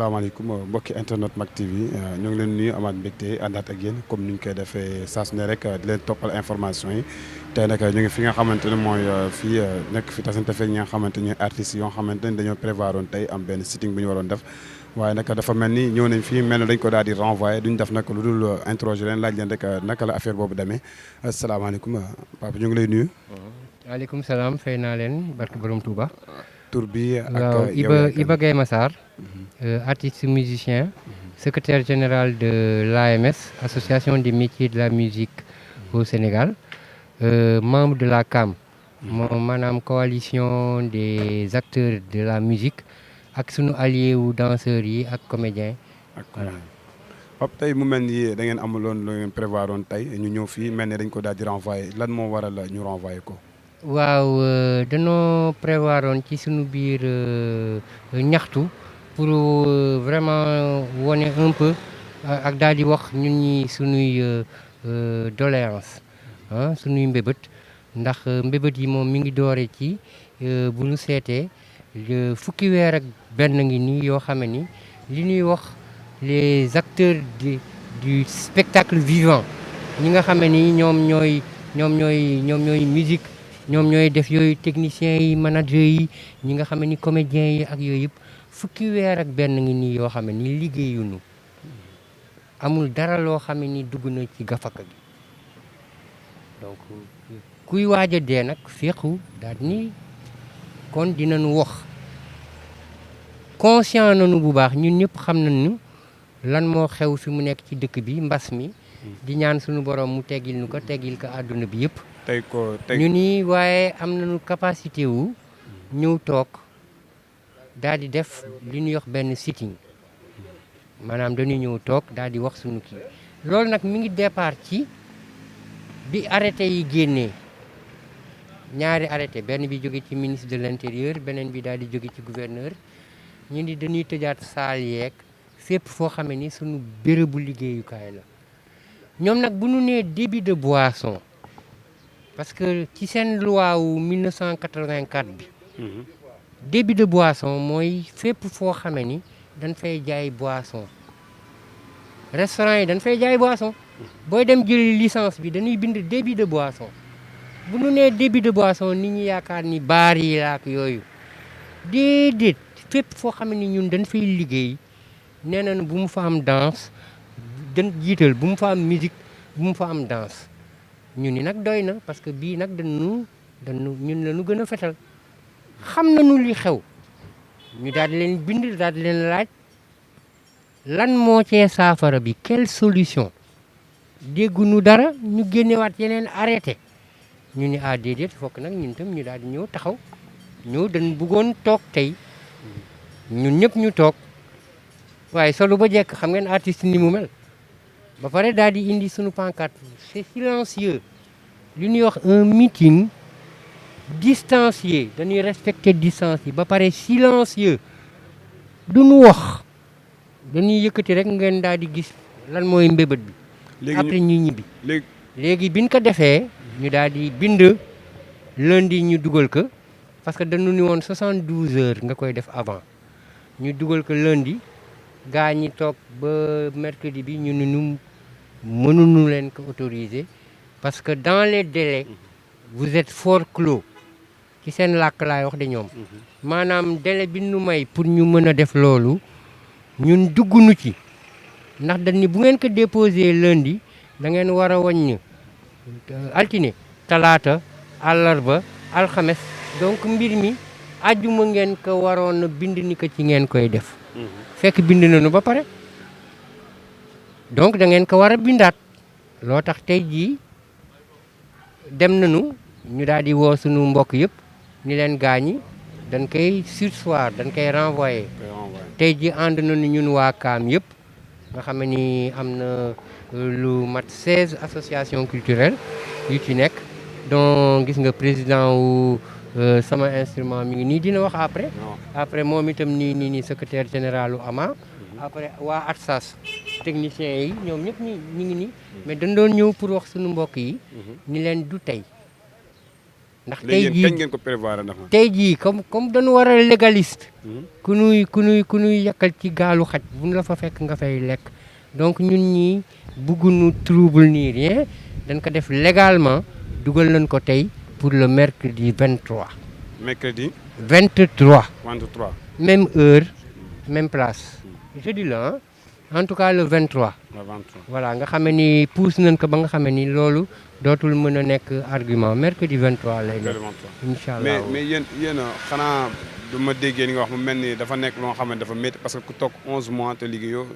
asalaamaaleykum mbokki internet Mak TV ñu ngi leen nuyu amaat mbégte àndaat ak yéen comme ni ñu koy defee saa su ne rek di leen toppal information yi tey nag ñu ngi fi nga xamante ne mooy fii nekk fi tasante fekk ñi nga xamante ne artistes yoo xamante ne dañoo prévoir woon tey am benn sitting bu ñu waroon def waaye nag dafa mel ni ñëw nañ fii mel ne dañ ko daal di renvoyer duñ def nag lu dul interroger leen laaj leen rek naka la affaire boobu demee asalaamaaleykum papa ñu ngi lay nuyu. waaleykum salaam fay naa leen barke borom Touba. tur bi ak waaw Iba Gaye Massar artiste musicien secrétaire général de l'AMS association des métiers de la musique au Sénégal membre de la CAM moom maanaam coalition des acteurs de la musique ak sunu allié wu danseurs yi ak comédiens voilà. Pap tey mu mel ni da ngeen amuloon lu ngeen prévoir woon tey ñu ñëw fii mel ni dañ ko daal di renvoyer lan moo waral ñu renvoyer ko. waaw dañoo prévoir woon ci suñu biir ñaxtu pour vraiment wone un peu ak daal di wax ñun ñi suñuy doléance suñuy mbébét ndax mbébét yi moom mi ngi doore ci bu ñu seetee fukki weer ak benn ngi nii yoo xam ni li ñuy wax les acteurs du spectacle vivant ñi nga xam ni ñoom ñooy musique ñoom ñooy def yooyu techniciens yi managers yi ñi nga xam ni comédiens yi ak yooyu yëpp fukki weer ak benn ngi nii yoo xam ni liggéeyuñu amul dara loo xam ni dugg na ci gafaka gi donc kuy waaj a dee nag féexu daal ni kon dinañu wax conscient nañu bu baax ñun ñëpp xam nañu lan moo xew fi mu nekk ci dëkk bi mbas mi di ñaan suñu borom mu teggil nu ko teggil ko àdduna bi yëpp ñu ni waaye am nañu capacité wu ñëw toog daal di def li ñuy wax benn sitting maanaam dañuy ñëw toog daal di wax suñu kii loolu nag mi ngi départ ci bi arrêté yi génnee ñaari arrêté benn bi jóge ci ministre de l'intérieur beneen bi daal di jóge ci gouverneur ñu ni dañuy tëjaat saal yeeg fépp foo xamee ni suñu bérébu liggéeyukaay la ñoom nag bu ñu nee débit de boisson parce que ci seen loi wu 1984 bi débit de boisson mooy fépp foo xamee ni dañ fay jaay boisson restaurant yi dañ fay jaay boisson booy dem jëli licence bi dañuy bind débit de boisson bu ñu nee débit de boisson nit ñi yaakaar ni baar yi laak yooyu déedéet fépp foo xam ni ñun dañ fay liggéey nee nañu bu mu fa am danse dañ jiital bu mu fa am musique bu mu fa am danse ñu ni nag doy na parce que bii nag ñun la ñu gën a fetal xam nañu li xew ñu daal di leen bind daal di leen laaj lan moo cee saafara bi quelle solution dégguñu dara ñu génnewaat yeneen arrêté ñu ni déedéet fokk nag ñun tam ñu daal di ñëw taxaw ñëw dañ bëggoon toog tey ñun ñëpp ñu toog waaye solo ba jekk xam ngeen artiste ni mu mel ba pare daal di indi suñu pancarte c'est silencieux li ñuy wax un meeting distancié dañuy respecter distance yi ba pare silencieux duñu wax dañuy yëkkati rek ngeen daal di gis lan mooy mbébét bi après ñu ñibbi léegi biñ ko defee ñu daal di bind lundi ñu dugal ko parce que dañu ni woon 72 heures nga koy def avant ñu dugal ko lundi gaa ñi toog ba mercredi bi ñu nu mënuñu leen ko autoriser parce que dans les délais vous êtes fort clos ci seen làkk laay wax de ñoom maanaam délai bi nu may pour ñu mën a def loolu ñun dugg nu ci ndax dañ ni bu ngeen ko déposé lundi da ngeen war a wàññi altine talaata àllarba alxames donc mbir mi àjjuma ngeen ko waroon a bind ni ko ci ngeen koy def fekk bind nañu ba pare donc da ngeen ko war a bindaat loo tax tey jii dem nañu ñu daal di woo suñu mbokk yëpp ni leen gaañi dañ koy surseoir dañ koy renvoyer tey jii ànd nañu ñun waa kaam yëpp nga xam ne ni am na lu mat 16 associations culturelles yu ci nekk donc gis nga président wu sama instrument mi ngi nii dina wax après moom itam nii secrétaire général u AMA après waa ATSAS techniciens yi ñoom ñëpp ñu ngi nii mais dañ doon ñëw pour wax suñu mbokk yi ni leen du tey ndax tey jii ngeen ko prévoir dafa tey jii comme dañu war a légaliste ku nuy yàkkal ci gaalu xaj bu ñu la fa fekk nga fay lekk donc ñun ñii bëgguñu trouble ni rien dañ ko def légalement dugal nañ ko tey pour le mercredi 23. mercredi 23. 23. même heure même place jeudi la en tout cas le 23. voilà nga xam ni pousse nañ ko ba nga xam ni loolu dootul mën a nekk argument mercredi 23 lay nekk. incha allah mais yéen xanaa du ma déggee ni nga wax mu mel ni dafa nekk loo xam ne dafa métti parce que ku toog 11 mois te liggéeyoo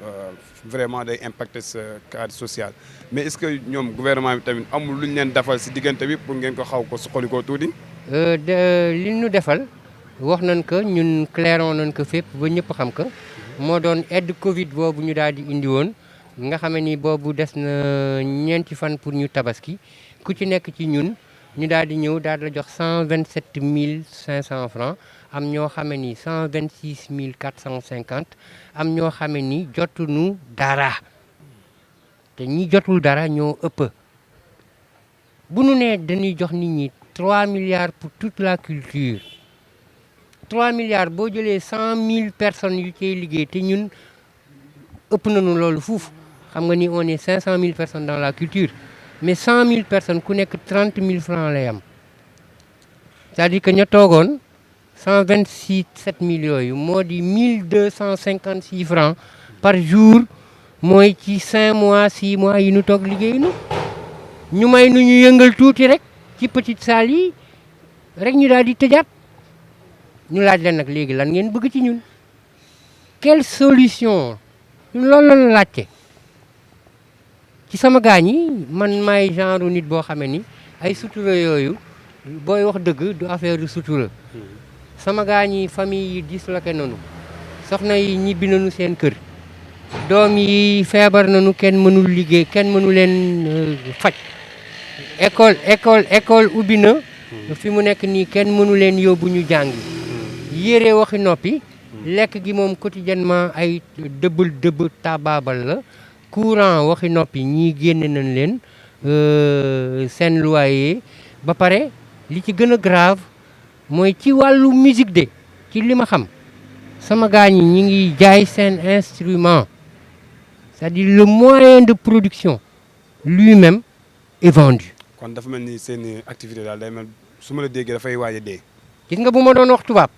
vraiment day impacter sa cadre social mais est-ce que ñoom gouvernement bi tamit amul lu ñu leen defal si diggante bi pour ngeen ko xaw ko suqali ko tuuti. li ñu defal wax nañ ko ñun clairon nañ ko fépp ba ñëpp xam ko moo doon aide Covid boobu ñu daal di indi woon. nga xam ni boobu des na ñeenti fan pour ñu tabaski ku ci nekk ci ñun ñu daal di ñëw daal di la jox 127 500 francs am ñoo xam ni 126 450 am ñoo xam ni jotuñu dara te ñi jotul dara ñoo ëpp bu nu nee dañuy jox nit ñi 3 milliards pour toute la culture 3 milliards boo jëlee 100 000 personnes yu cay liggéey te ñun ëpp nañu loolu fuuf. xam nga ni on est 500 000 personnes dans la culture mais 100 000 personnes ku nekk 30 000 francs lay am c'est-à-dire que ña toogoon 127 000 yooyu moo di 1256 francs par jour mooy ci 5 mois 6 mois yi ñu toog liggéey ñu may nu ñu yëngal tuuti rek ci petite salle yi rek ñu daal di tëjaat ñu laaj leen nag léegi lan ngeen bëgg ci ñun quelle solution ñun loolu la laajte. ci sama gaañ yi man maay genre nit boo xamee ni ay sutura yooyu booy wax dëgg du affaire du sutura sama gaañ yi famille yi disloqué nañu soxna yi ñibbi nañu seen kër doom yi feebar nañu kenn mënul liggéey kenn mënu leen faj école ubbi na fi mu nekk nii kenn mënu leen yóbbu ñu jàngi yére waxi noppi lekk gi moom quotidiennement ay dëbb tabaabal la courant waxi noppi ñii génne nañ leen seen loyer ba pare li ci gën a grave mooy ci wàllu musique de ci li ma xam sama gars ñi ngi jaay seen instrument c'est-à-dire le moyen de production lui-même est vendu. kon dafa mel ni seen activité daal day mel su ma la déggee dafay waaj a dee. gis nga bu ma doon wax tubaab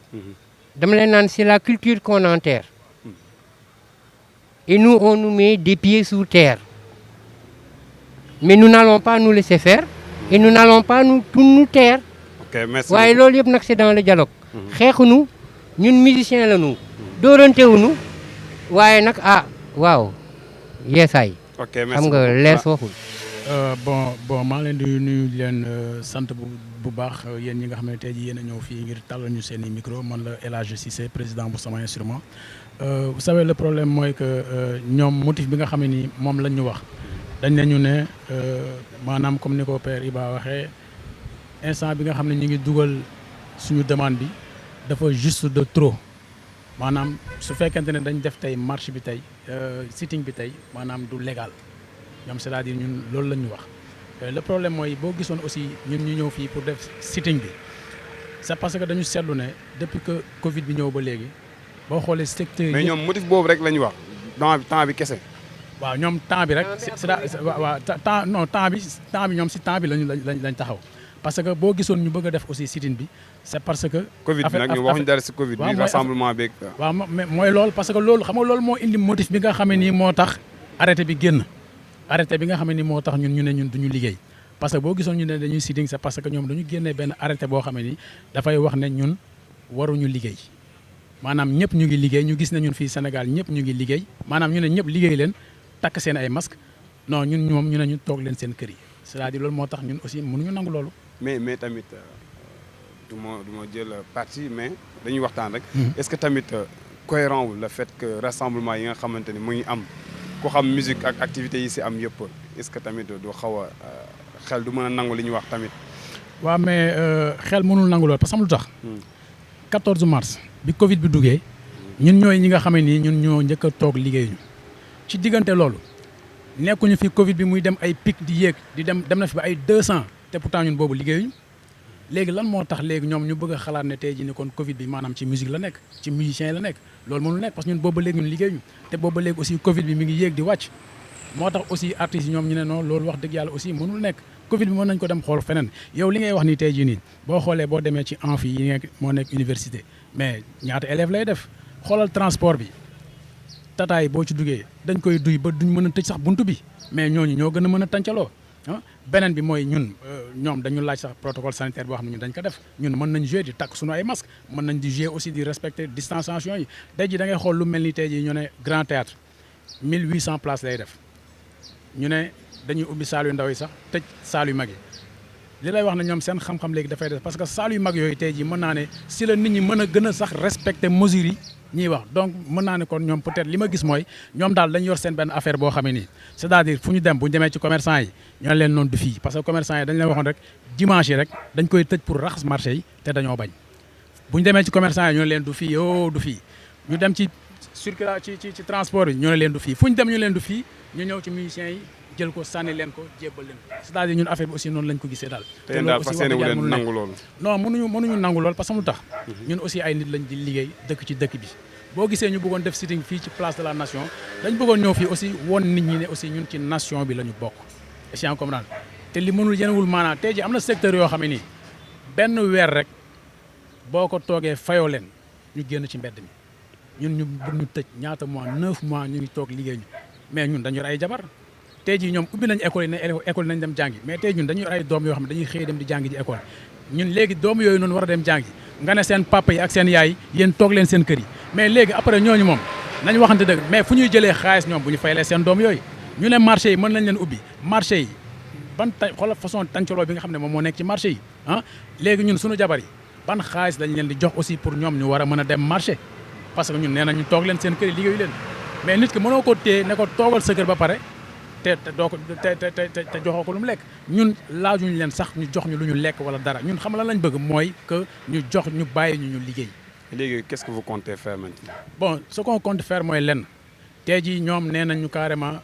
dama leen naan c'est la culture qu'on enterre. Et nous, on nous met des pieds sous terre. Mais nous n'allons pas nous laisser faire. Et nous n'allons pas nous taire. Ok, merci. Ouais, c'est dans le dialogue. Nous, nous, musiciens, nous. Dorantewunu. Ouais, wow. Yes, I. Ok, merci. Bon, maa leen di nuyu leen sant bu baax yéen ñi nga xam ne tey jii yéen a ñëw fii ngir tàllal ñu seen i micro man la El Hadj Cissé président bu Sama Instrument. Vous savez le problème mooy que ñoom motif bi nga xam ne ni moom lañ ñu wax dañ ne ñu ne maanaam comme ni ko père Iba waxee instant bi nga xam ne ñu ngi dugal suñu demande bi dafa juste de trop maanaam su fekkente ne dañ def tey marche bi tey sitting bi tey maanaam du légal ñoom c'est-à-dire ñun loolu la ñu wax. Le problème mooy boo gisoon aussi ñun ñu ñëw fii pour def sitting bi c'est parce que dañu seetlu ne depuis que Covid bi ñëw ba léegi. boo xoolee secteur mais ñoom motif boobu rek la ñu wax temps bi kese. waaw ñoom temps bi rek waaw temps bi ñoom si temps bi lañ taxaw parce que boo gisoon ñu bëgg a def aussi sit-in bi c'est parce que. Covid bi nag ñu waxuñu dara si Covid bi rassemblement beeg. waaw mais mooy loolu parce que loolu xam nga loolu moo indi motif bi nga xam ne nii moo tax arrêté bi génn arrêté bi nga xam ne nii moo tax ñun ñu ne ñun duñu liggéey parce que boo gisoon ñu ne dañuy sit-in c'est parce que ñoom dañu génnee benn arrêté boo xam ne nii dafay wax ne ñun waruñu liggéey. maanaam ñëpp ñu ngi liggéey ñu gis ne ñun fii Sénégal ñëpp ñu ngi liggéey maanaam ñu ne ñëpp liggéey leen takk seen ay masque non ñun ñoom ñu ne ñu toog leen seen kër yi c'est-à-dire loolu moo tax ñun aussi mënuñu nangu loolu. mais tamit du ma jël parti mais dañuy waxtaan rek. Est-ce que tamit cohérent wul le fait que rassemblement yi nga xamante ni mu ngi am ku xam musique ak activités yi si am yëpp est-ce que tamit du xaw a xel du mën a nangu li ñuy wax tamit. waaw mais xel mënul nangu loolu parce que am lu tax. 14 mars bi Covid bi duggee ñun ñooy ñi nga xam ne nii ñun ñoo njëkk a toog liggéeyuñu ci diggante loolu nekkuñu fi Covid bi muy dem ay pic di yéeg di dem na fi ba ay 200 te pourtant ñun boobu liggéeyuñu léegi lan moo tax léegi ñoom ñu bëgg a xalaat ne tey jii ni kon Covid bi maanaam ci musique la nekk ci musicien yi la nekk loolu mënul nekk parce que ñun booba léegi ñun liggéey ñu te booba léegi aussi Covid bi mi ngi yéeg di wàcc moo tax aussi artistes yi ñoom ñu ne non loolu wax dëgg yàlla aussi mënul nekk Covid bi mën nañ ko dem xool feneen yow li ngay wax ni tey jii nii boo xoolee boo demee ci amphi yi nekk moo nekk université mais ñaata élèves lay def xoolal transport bi tataay boo ci duggee dañ koy duy ba duñ mën a tëj sax buntu bi mais ñooñu ñoo gën a mën a tàncaloo beneen bi mooy ñun ñoom dañu laaj sax protocole sanitaire boo xam ne ñun dañ ko def ñun mën nañ jouer di takk suñu ay masque mën nañ di jouer aussi di respecter distanciation yi tey jii da ngay xool lu mel ni tey jii ñu ne grand théâtre 1800 places lay def ñu ne dañuy ubbi saal yu ndaw yi sax tëj saal yu mag yi li lay wax ne ñoom seen xam-xam léegi dafay def parce que saal yu mag yooyu tey jii mën naa ne si la nit ñi mën a gën a sax respecter mesures yi ñuy wax donc mën naa ne kon ñoom peut-être li ma gis mooy ñoom daal dañu yor seen benn affaire boo xamee nii c'est-à-dire fu ñu dem bu ñu demee ci commerçant yi ñoo leen noonu du fii parce que commerçant yi dañ leen waxoon rek dimanche yi rek dañ koy tëj pour raxas marché yi te dañoo bañ bu ñu demee ci commerçant yi ñoo leen du fii yoo du fii ñu dem ci circulation ci transport yi ñoo leen du fii fu ñu dem ñu leen du fii ñu ñëw ci musiciens yi jël ko sànni leen ko jébbal leen ko c'est-à-dire ñun affaire bi aussi noonu lañ ko gisee daal. te daal fas yéene wu leen nangu loolu. non mënuñu nangu loolu parce que mu tax. ñun aussi ay nit lañ di liggéey dëkk ci dëkk bi. boo gisee ñu bëggoon def sitting fii ci place de la nation dañ bëggoon ñëw fii aussi woon nit ñi ne aussi ñun ci nation bi la ñu bokk. est-ce que comprendre te li mënul yenewul maanaam tey ji am na secteur yoo xam ne nii benn weer rek boo ko toogee fayoo leen ñu génn ci mbedd mi ñun ñu bëgg ñu tëj ñaata mois 9 mois ñu ngi toog liggéey ñu mais ñun dañu yor ay jabar. tey jii ñoom ubbi nañ école yi ne école nañ dem jàngi mais tey ñun dañuy ay doom yoo xam ne dañuy xëy dem di jàngi ji école ñun léegi doom yooyu noonu war a dem jàngi nga ne seen papa yi ak seen yaay yéen toog leen seen kër yi mais léegi après ñooñu moom nañ waxante dëgg mais fu ñuy jëlee xaalis ñoom bu ñu faylee seen doom yooyu ñu ne marché yi mën nañ leen ubbi marché yi ban xoolal façon tàncaloo bi nga xam ne moom moo nekk ci marché yi léegi ñun suñu jabar yi ban xaalis lañ leen di jox aussi pour ñoom ñu war a mën a dem marché parce que ñun nee nañ ñu toog leen seen kër yi liggéeyu leen mais nit ki mënoo ko téye ne ko toogal sa kër ba pare te doo ko te joxoo ko lu mu lekk ñun laajuñu leen sax ñu jox ñu lu ñu lekk wala dara ñun xam la lañ bëgg mooy que ñu jox ñu bàyyi ñu liggéey. léegi qu'est-ce que vous comptez faire maintenant? bon ce qu'on compte faire mooy lenn tey jii ñoom nee nañ ñu carrément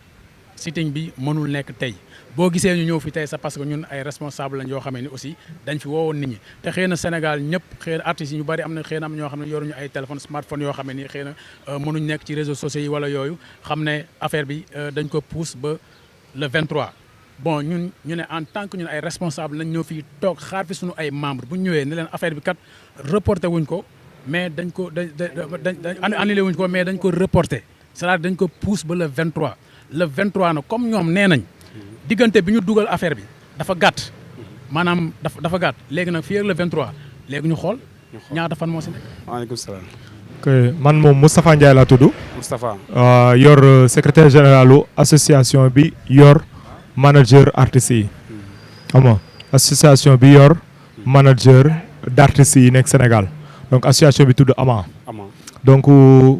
sitting bi mënul nekk tey boo gisee ñu ñëw fi tey sax parce que ñun ay responsable lañ yoo xam ne aussi dañ fi woowoon nit ñi te xëy na Sénégal ñëpp xëy na artistes yi ñu bari am na xëy na am ñoo xam ne yoruñu ay téléphone smartphone yoo xam ne nii xëy na mënuñ nekk ci réseaux sociaux yi wala yooyu xam ne affaire bi dañ ko pousse ba le 23 bon ñun ñu ne en tant que ñun ay responsable nañ ñëw fii toog xaar fi suñu ay membres bu ñu ñëwee ne leen affaire bi kat reporté wuñ ko mais dañ ko dañ annulé wuñ ko mais dañ ko reporté c'est-à-dire dañ ko pousse ba le 23 le 23 nag comme ñoom nee nañ diggante bi ñu dugal affaire bi dafa gàtt maanaam dafa gàtt léegi nag fii ak le 23 léegi ñu xool ñaata fan moo si nekk. waaleykum salaam. man moom Moustapha Ndiaye laa tudd. Moustapha. yor secrétaire généralu association bi yor manager artistes yi. xam nga association bi yor manager d'artistes yi nekk Sénégal donc association bi tudd AMA. donc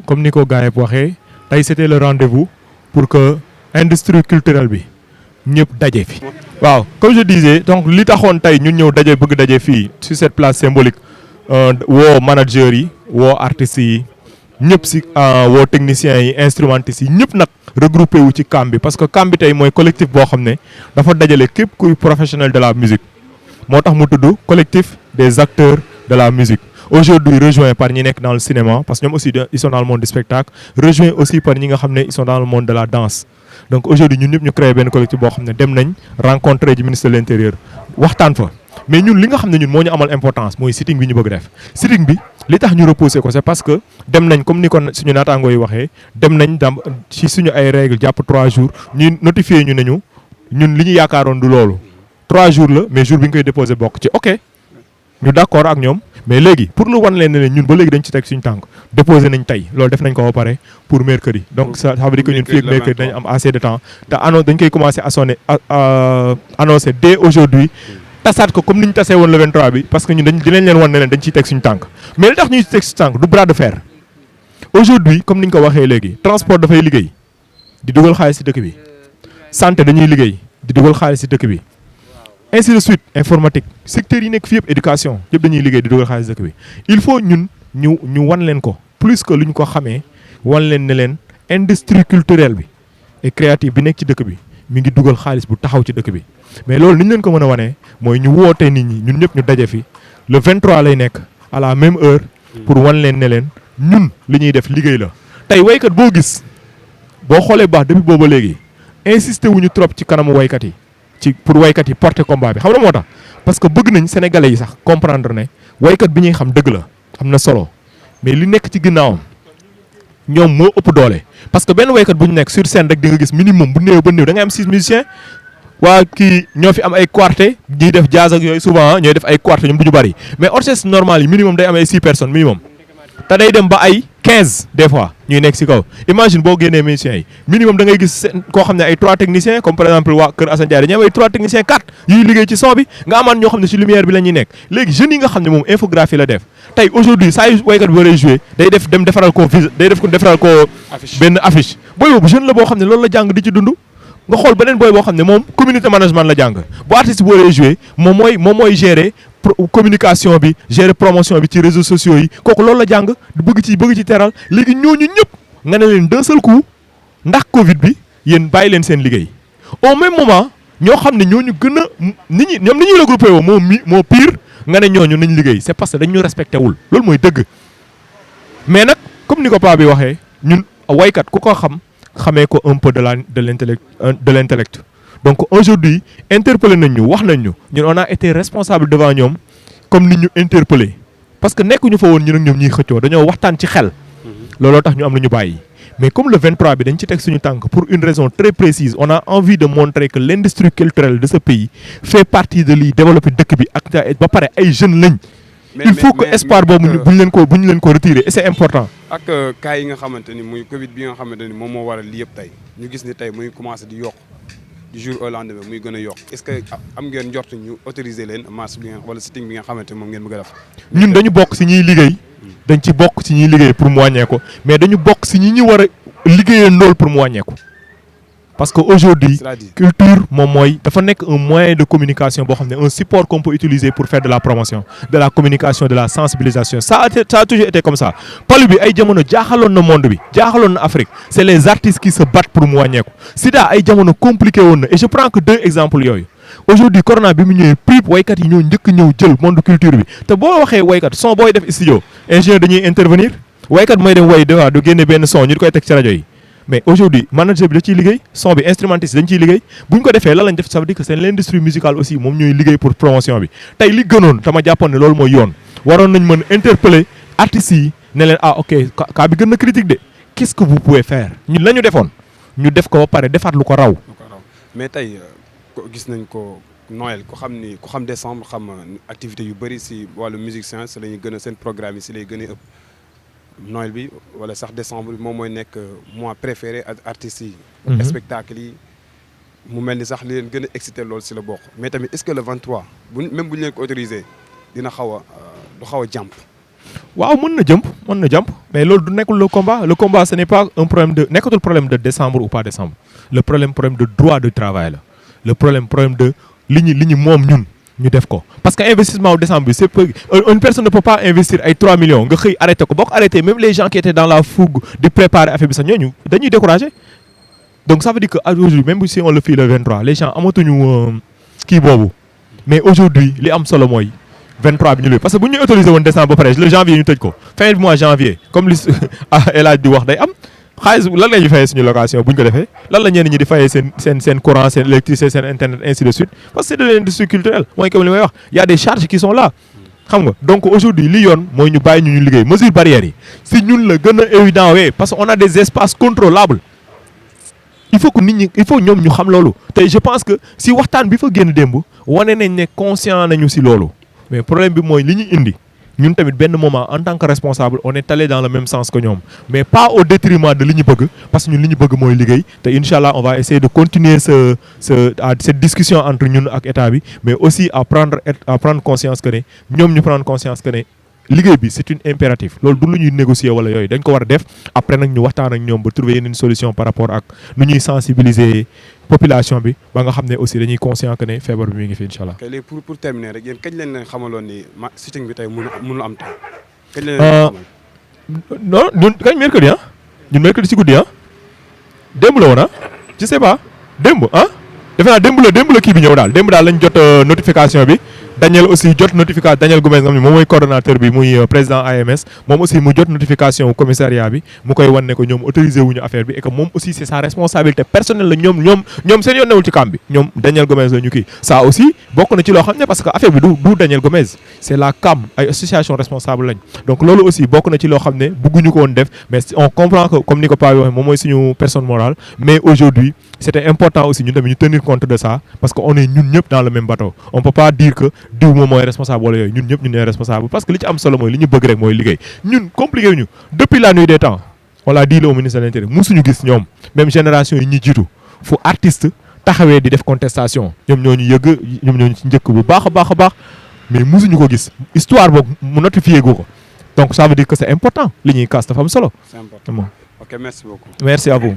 comme ni ko gars yi waxee tey c'était le rendez-vous pour que industrie culturelle bi. ñëpp daje fi. waaw comme je disais donc li taxoon tey ñun ñëw daje bëgg daje fii sur cette place symbolique woo managers yi woo artistes yi ñëpp si woo techniciens yi instrumentistes yi ñëpp nag regroupé wu ci camp bi parce que camp bi tey mooy collectif boo xam ne dafa dajale képp kuy professionnel de la musique moo tax mu tudd collectif des acteurs de la musique. Aujourd'hui rejoint par ñi nekk dans le cinéma parce que ñoom aussi ils sont dans le monde du spectacle rejoint aussi par ñi nga xam ne ils sont dans le monde de la danse. donc aujourd'hui ñun ñëpp ñu créé benn collectif boo xam ne dem nañ rencontrer du ministre de l'intérieur waxtaan fa mais ñun li nga xam ne ñun moo ñu amal importance mooy sitting bi ñu bëgg def sitting bi li tax ñu repousser ko c'est parce que dem nañ comme ni ko suñu naataangoo yi waxee dem nañ ci suñu ay règles jàpp 3 jours ñu notifié ñu ne ñun li ñu yaakaaroon du loolu 3 jours la mais jour bi ñu koy déposé bokk ci ok ñu d'accord ak ñoom mais léegi pour nu wan leen ne ñun ba léegi dañ ci teg suñu tànk déposé nañ tey loolu def nañ ko ba pare pour mercredi donc ça veut dire que ñun fii ak mercredi dañ am assez de temps te dañ koy commencer annoncer dès aujourd'hui tasaat ko comme ni ñu tasee woon le 23 bi parce que ñun dinañ leen wan ne leen dañ ciy teg suñu tànk mais li tax ñuy teg suñu tànk du bras de fer aujourd'hui comme ni ñu ko waxee léegi transport dafay liggéey di dugal xaalis ci dëkk bi santé dañuy liggéey di dugal xaalis ci dëkk bi ainsi de suite informatique secteur yi nekk fii yëpp éducation yëpp dañuy liggéey di dugal xaalis dëkk bi il faut ñun ñu wan leen ko plus que lu ñu ko xamee wan leen ne leen industrie culturelle bi et créative bi nekk ci dëkk bi mi ngi dugal xaalis bu taxaw ci dëkk bi mais loolu ni ñu leen ko mën a wanee mooy ñu wootee nit ñi ñun ñëpp ñu daje fi le 23 lay nekk à la même heure pour wan leen ne leen ñun li ñuy def liggéey la. tey waykat boo gis boo xoolee baax depuis booba léegi insisté wuñu trop ci kanamu waykat yi ci pour waykat yi porter combat bi xam na moo tax parce que bëgg nañ sénégalais yi sax comprendre ne waykat bi ñuy xam dëgg la am na solo mais li nekk ci ginnaawam ñoom moo ëpp doole parce que benn waykat bu ñu nekk sur scène rek di nga gis minimum bu néew ba néew da ngay am 6 musiciens waa kii ñoo fi am ay quartet ñuy def jazz ak yooyu souvent ñooy def ay quartet ñoom du ñu bari mais orchestre normal yi minimum day am ay 6 personnes minimum te day dem ba ay 15 des fois ñuy nekk ci kaw imagine boo génnee musiciens yi minimum da ngay gis koo xam ne ay 3 techniciens comme par exemple waa Kër Assane Ndiaye dañuy am ay 3 techniciens 4 yuy liggéey ci son bi nga amaat ñoo xam ne ci lumière bi la ñuy nekk léegi jeunes yi nga xam ne moom infographie la def tey aujourd'hui saa yu waykat bi war a jouer day def dem defaral ko defaral ko benn affiche booy boobu jeune la boo xam ne loolu la jàng di ci dund nga xool beneen booy boo xam ne moom community management la jàng bu artiste bu waree jouer moom mooy gérer communication bi gérer promotion bi ci réseaux sociaux yi kooku loolu la jàng bëgg ci teral léegi ñooñu ñëpp nga ne leen d'un seul coup ndax Covid bi yéen bàyyi leen seen liggéey au même moment ñoo xam ne ñooñu gën a nit ñi ñoom ni ñuy regroupé woo moo pire nga ne ñooñu nañ liggéey c'est parce que dañ ñu respecté wul loolu mooy dëgg mais nag comme ni ko paa bi waxee ñun waykat ku ko xamee ko un peu de l'intellect donc aujourd'hui interpellé nañ ñu wax nañ ñu ñun on a été responsable devant ñoom comme ni ñu interpellé parce que nekkuñu fa woon ñun ak ñoom ñuy xëccoo dañoo waxtaan ci xel looloo tax ñu am lu ñu bàyyi mais comme le 23 bi dañ ci teg suñu tànk pour une raison très précise on a envie de montrer que l'industrie culturelle de ce pays fait partie de liy développer dëkk bi ak ba pare ay jeunes lañ il faut que espoir boobu bu ñu leen ko retirer et c'est important. ak cas yi nga xamante ni muy Covid bi nga xamante ni moom moo waral lii yëpp tey ñu gis ni tey muy commencé di yokk du jour au lendemain muy gën a yokk est-ce que am ngeen njort ñu autoriser leen marche bi wala sitting bi nga xamante ni moom ngeen bëgg a def. ñun dañu bokk ci ñuy liggéey. dañ ci bokk ci ñuy liggéey pour mu wàññeeku mais dañu bokk ci ñi ñu war a liggéeyee ndool pour mu wàññeeku. parce que aujourd'hui culture moom mooy dafa nekk un moyen de communication boo xam ne un support qu'on peut utiliser pour faire de la promotion de la communication de la sensibilisation ça a toujours été comme ça palu bi ay jamono jaaxaloon na monde bi jaaxaloon na Afrique c'est les artistes qui se battent pour mu wàññeeku sida ay jamono compliqué woon na et je prends que 2 exemples yooyu aujourd'hui corona bi mu ñëwee prip waykat yi ñoo njëkk ñëw jël monde culture bi te boo waxee waykat son booy def studio ingénieur dañuy intervenir waykat mooy dem way du génne benn son ñu di koy teg ci rajo yi mais aujourd'hui manager bi da ciy liggéey son bi instrumentiste dañ ciy liggéey bu ñu ko defee lan lañ def ça veut dire que c'est l'industrie musicale aussi moom ñooy liggéey pour promotion bi tey li gënoon tama jàppoon ne loolu mooy yoon waroon nañ mën interpeller artistes yi ne leen ok cas bi gën na critique de qu'est-ce que vous pouvez faire ñun la ñu defoon ñu def ko ba pare defaat lu ko raw. mais tey gis nañ ko Noël ku xam décembre xam activité yu bëri si wàllu musique science la ñuy gën a seen programme yi si lay gën a ëpp. Noël bi wala sax décembre bi moom mooy nekk mois préféré artistes yi. spectacle yi mu mel ni sax li leen gën a excité loolu si la bokk. mais tamit est-ce que le 23 même bu ñu leen ko autorisé dina xaw a jàmp. waaw mën na jàmp mais loolu du nekkul le combat ce n'est pas un problème nekkatul problème de décembre ou pas décembre le problème de droit de travail la le problème de li ñu moom ñun. ñu def ko parce que investissement au décembre bi c'est peu une personne ne peut pas investir ay 3 millions nga xëy arrêté ko boo ko arrêté même les gens qui étaient dans la fougue di préparer affaire bi sax ñooñu dañuy décourager donc ça veut dire que aujourd'hui même si on le fait le 23 les gens amatuñu kii boobu mais aujourd'hui li am solo mooy 23 bi ñu luy parce que bu ñu autorisé woon décembre ba pare le janvier ñu tëj ko fin du mois janvier comme li El Hadj di wax day am xaalis lan la ñuy fayee suñu location bu ñu ko defee lan la ñenn ñi di fayee seen courant seen électricité seen internet ainsi de suite parce que c'est de l'industrie culturelle mooy comme li may wax y a des charges qui sont là xam nga donc aujourd'hui li yoon mooy ñu bàyyi ñu liggéey mesures barrières yi si ñun la gën a évident wee parce que on a des espaces contrôlables il faut ñoom ñu xam loolu tey je pense que si waxtaan bi fa génn démb wane nañ ne conscient nañu si loolu mais problème bi mooy li ñu indi ñun tamit benn moment en tant que responsable on est allé dans le même sens que ñoom mais pas au détriment de li ñu bëgg parce que ñun li ñu bëgg mooy liggéey te inch'Allah on va essayer de continuer cette discussion entre ñun ak état bi mais aussi à prendre conscience que ne ñoom ñu prendre conscience que ne liggéey bi c'est une impératif loolu du lu ñuy négocier wala yooyu dañ ko war a def après nag ñu waxtaan ak ñoom ba trouver yeneen solution par rapport ak nu ñuy sensibiliser population bi ba nga xam ne aussi dañuy conscient que ne feebar bi mi ngi fi incha allah. léegi pour terminer rek yéen kañ leen xamaloon ni sitting bi tey mënul am tey. kañ leen xamal non ñun kañ mercredi ñun mercredi si guddi démb la woon je sais pas démb defe naa démb la kii bi ñëw daal démb daal lañ jot notification bi Daniel aussi jot notification Daniel Gomes nga xam ne moom mooy coordonnateur bi muy président AMS moom aussi mu jot notification commissariat bi mu koy wan ne ko ñoom autorisé wuñu affaire bi et que moom aussi c'est sa responsabilité personnelle la ñoom seen yoon newul ci camp bi ñoom Daniel Gomes la ñu kii ça aussi bokk na ci loo xam ne parce que affaire bi du Daniel Gomes c'est la CAM ay association responsable lañ donc loolu aussi bokk na ci loo xam ne bëgguñu ko woon def mais on comprend que comme ni ko Paa bi waxee moom mooy suñu personne morale mais aujourd'hui c'était important aussi ñun tamit ñu tenir compte de ça parce que on est ñun ñëpp dans le même bateau on peut pas dire que diw moom mooy responsable wala yooyu ñun ñëpp ñun ñooy responsable parce que li ci am solo mooy li ñu bëgg rek mooy liggéey ñun compliqué wu ñu depuis la nuit des temps on l'a dit au ministre de l'Intérieur musuñu gis ñoom même génération yi ñi jiitu fu artiste taxawee di def contestation ñoom ñoo ñu yëgg ñoom ñoo ñu ci njëkk bu baax a baax mais musuñu ko gis histoire boobu mu notifié gu ko donc ça veut dire que c'est important li ñuy kaas dafa am solo. C'est important. Bon. Ok, merci beaucoup. Merci à vous.